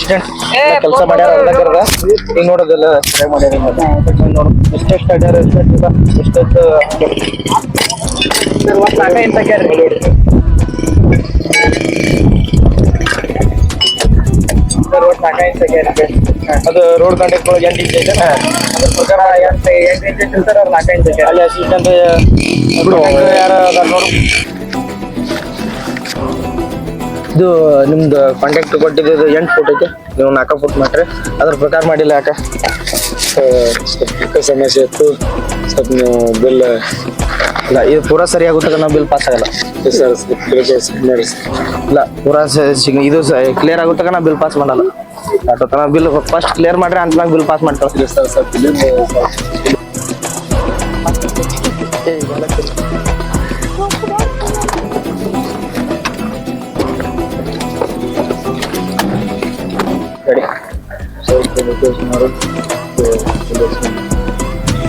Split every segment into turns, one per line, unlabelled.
assistant ಕೆಲಸ ಮಾಡ್ಯಾರ ಅರ್ಧಕ್ಕರ್ಧ ಈಗ ನೋಡೋದೆಲ್ಲ ಸರಿಯಾಗಿ ಮಾಡ್ಯಾರ ನೋಡು ಎಷ್ಟೆಷ್ಟು ಅಡ್ಯಾರ ಎಷ್ಟೆಷ್ಟು ನಾಲ್ಕ ಇಂತ ಕ್ಯಾರಿ ಅದು ರೋಡ್ ಕಾಂಟ್ಯಾಕ್ಟ್ ಒಳಗೆ 8 ಇಂಚ್ ಐತೆ ಅದ್ರ ಪ್ರಕಾರ 8 ಇಂಚ್ ಇರ್ತಾರೆ ಅವ್ರು 4 ಇಂಚ್ ಅಲ್ಲಿ ಅಸಿಸ್ಟೆಂಟ್ ಯಾರು ಅದಾರ ನೋಡು ಇದು ನಿಮ್ದು ಕಾಂಟ್ಯಾಕ್ಟ್ ಕೊಟ್ಟಿದ್ದು 8 ಫುಟ್ ಐತೆ ನೀವು 4 ಫುಟ್ ಮಾಡ್ರಿ ಅದ್ರ ಪ್ರಕಾರ ಮಾಡಿಲ್ಲ ಯಾಕೆ ಸ್ವಲ್ಪ ಸಮಸ್ಯೆ ಇತ್ತು ಸ್ವಲ್ಪ ನೀವು ಬಿಲ್ ಇಲ್ಲ ಇದು ಪೂರಾ ಸರಿ ಆಗುತ್ತೆ ನಾವು ಬಿಲ್ ಪಾಸ್ ಆಗಲ್ಲ ಇಲ್ಲ ಪೂರಾ ಇದು ಕ್ಲಿಯರ್ ಆಗುತ್ತೆ ನಾವು ಬಿಲ್ ಪಾಸ್ ಮಾಡಲ್ಲ ಆಟೋ ತನ ಬಿಲ್ ಫಸ್ಟ್ ಕ್ಲಿಯರ್ ಮಾಡ್ರಿ ಅಂತ ಬಿಲ್ ಪಾಸ್ ಮಾಡಿ ಕಳಿಸ್ತೀವಿ ಸರ್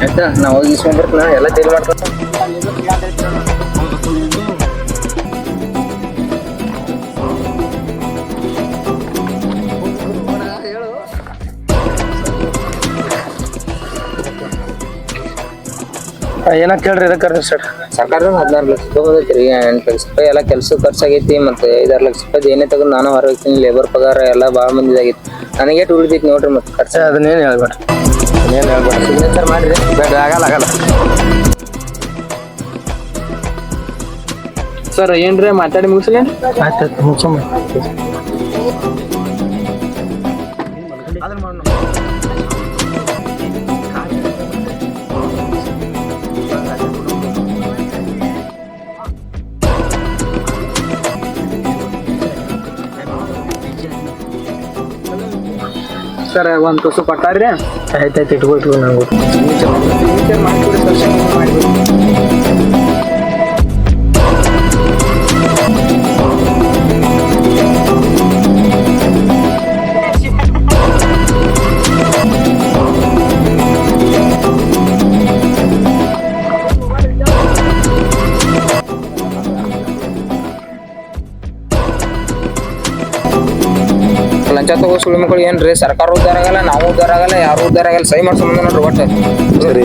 ಆಯ್ತಾ ನಾ ಹೋಗಿ ಇಸ್ಕೊಂಡ್ಬರ್ತೀನಿ ಎಲ್ಲ ಚೇಂಜ್ ಮಾಡ್ತಾನೆ ಏನ ಕೇಳ್ರಿ ಇದಕ್ಕೆ ಸರ್
ಸರ್ಕಾರ 16 ಲಕ್ಷ ತಗೋದೈತ್ರಿ 8 ಲಕ್ಷ ರೂಪಾಯಿ ಎಲ್ಲ ಕೆಲಸ ಖರ್ಚಾಗೈತಿ ಮತ್ತೆ 5-6 ಲಕ್ಷ ರೂಪಾಯಿ ಏನೇ ತಗೊಂಡು ನಾನು ಹೊರ ಹೋಗ್ತೀನಿ ಲೇಬರ್ ಪಗಾರ ಎಲ್ಲ ಭಾಳ ಮಂದಿದಾಗೈತಿ ನನಗೆ ಎಷ್ಟು ಉಳಿದೈತಿ ನೋಡ್ರಿ ಮತ್ತೆ ಖರ್ಚು
ಅದನ್ನೇನು ಹೇಳ್ಬೇಡ್ರಿ
ಸಿಗ್ನೇಚರ್ ಮಾಡಿರಿ
ಬೇಡ ಆಗಲ್ಲ
ಸರ್ ಏನ್ರಿ ಮಾತಾಡಿ ಮುಗಿಸ್ಲಿ
ಆಯ್ತು ಮುಗಿಸೋಣ
ಸರ್ ಒಂದು ತುಸು ಕೊಟ್ಟಾರ್ರಿ
ಆಯ್ತಾಯ್ತು ಇಟ್ಕೊಳ್ತು ನಂಗೆ
ಸಿಗ್ನೇಚರ್ ಮಾಡಿಕೊಡಿ ಸರ್ ಮಾಡಿಕೊಡಿ ಲಂಚ ತಗೋ ಸುಳ್ಳು ಮಕ್ಕಳು ಏನ್ರಿ ಸರ್ಕಾರ ಉದ್ದಾರ ಆಗಲ್ಲ ನಾವು ಉದ್ದಾರ ಆಗಲ್ಲ ಯಾರು ಉದ್ದಾರ ಆಗಲ್ಲ ಸಹಿ ಮಾಡ್ಸೋ ನೋಡ್ರಿ ಒಟ್ಟು
ಸರಿ